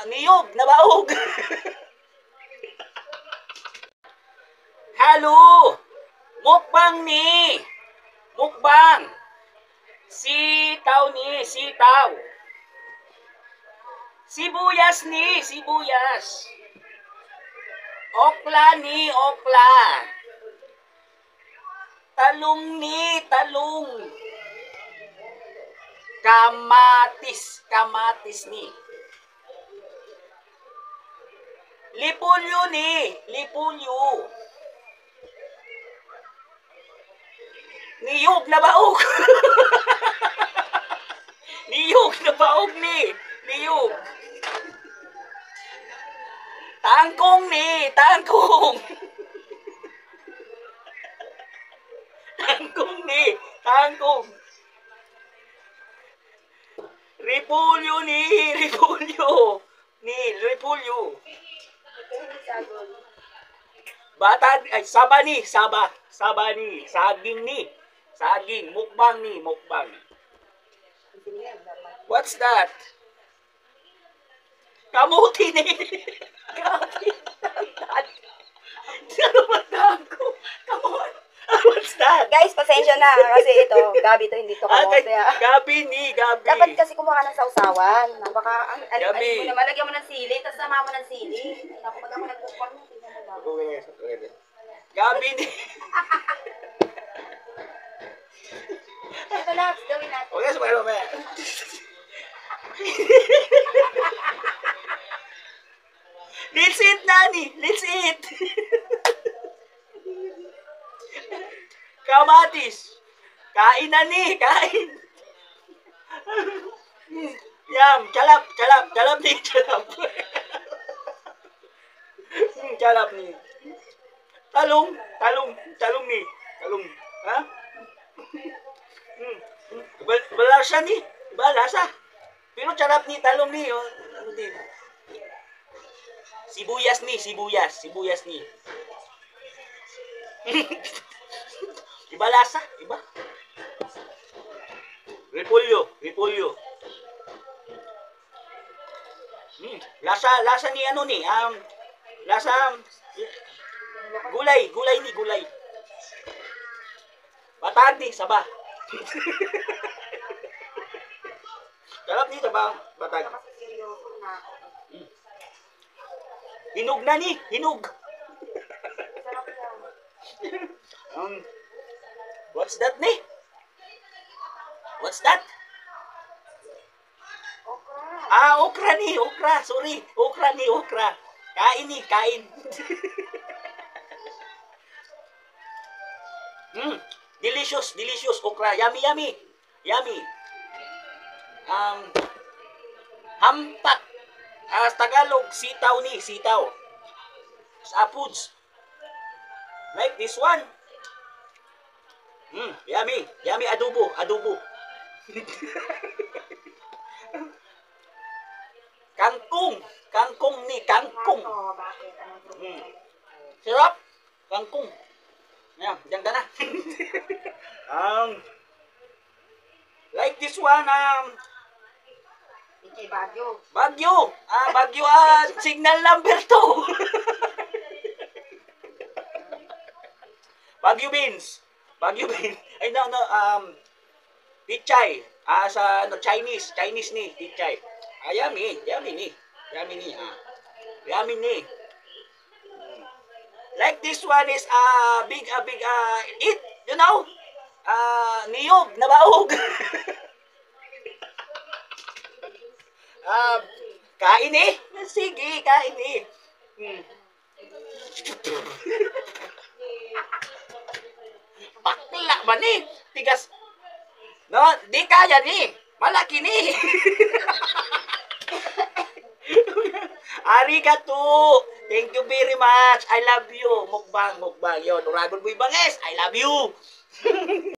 niyog na baog. Halo. Mukbang ni. Mukbang. Sitaw ni, sitaw. Sibuyas ni, sibuyas. Okla ni, okla. Talong ni, talong. Kamatis, kamatis ni. Lipulyo ni, lipulyo. Niyog na baog. Niyog na baog ni. Niyog. Tangkong ni, tangkong. Tangkong ni, tangkong. Repulyo ni, repulyo. Ni, repulyo. Bata, ay, saba ni, saba. Saba ni, saging ni. Saging, mukbang ni, mukbang. What's that? Kamuti ni. Kamuti. Ano ba ko? Kamuti. What's that? Guys, pasensya na kasi ito, gabi to, hindi to kamote. Gabi ni, gabi. Dapat kasi kumuha ng sausawan. Baka, Gabi. mo naman, lagyan mo ng sili, tapos sama mo ng sili. Ako, pag ako nagkukon mo, tignan mo daw. Gabi ni. Ito lang, gawin natin. Okay, sumaya mo. Let's eat, Nani. Let's eat. Kamatis. Kain na ni. Kain. Yum. Chalap. Chalap. Chalap ni. Chalap. Chalap ni. Talong. Talong. Talong ni. Talong. Ha? Balasa ni. Balasa. Pero charap ni. Talong ni. Ano din? Sibuyas ni. Sibuyas. Sibuyas ni. Iba lasa, iba. Repolyo, repolyo. Lasa ni ano ni, lasa gulay, gulay ni, gulay. Batag ni, saba. Sarap ni, saba, batag. Hinog na ni, hinog. What's that ni? What's that? Okra. Okra ni, okra. Sorry, okra ni, okra. Kain ni, kain. Delicious, delicious okra. Yummy, yummy. Yummy. Hampak. Sa Tagalog, sitaw ni, sitaw. Sa foods. Like this one. Yummy. Yummy adobo. Adobo. Kangkong. Kangkong ni. Kangkong. Sarap. Kangkong. Ayan. Diyan ka na. Like this one. Bagyo. Bagyo. Bagyo. Signal number 2. Bagyo beans. Bagyo beans. Ay, no. Pichay. Sa Chinese. Chinese ni. Pichay. Yummy. Yummy ni. Yummy ni. Yummy ni. Like this one is big eat. You know? Niyog na baog. Kain eh. Sige, kain eh. Bakla ba ni? Tigas. No, di kaya ni. Malaki ni. Arigato. Thank you very much. I love you. Mukbang, mukbang. Yon, Dragon Boy Banges. I love you.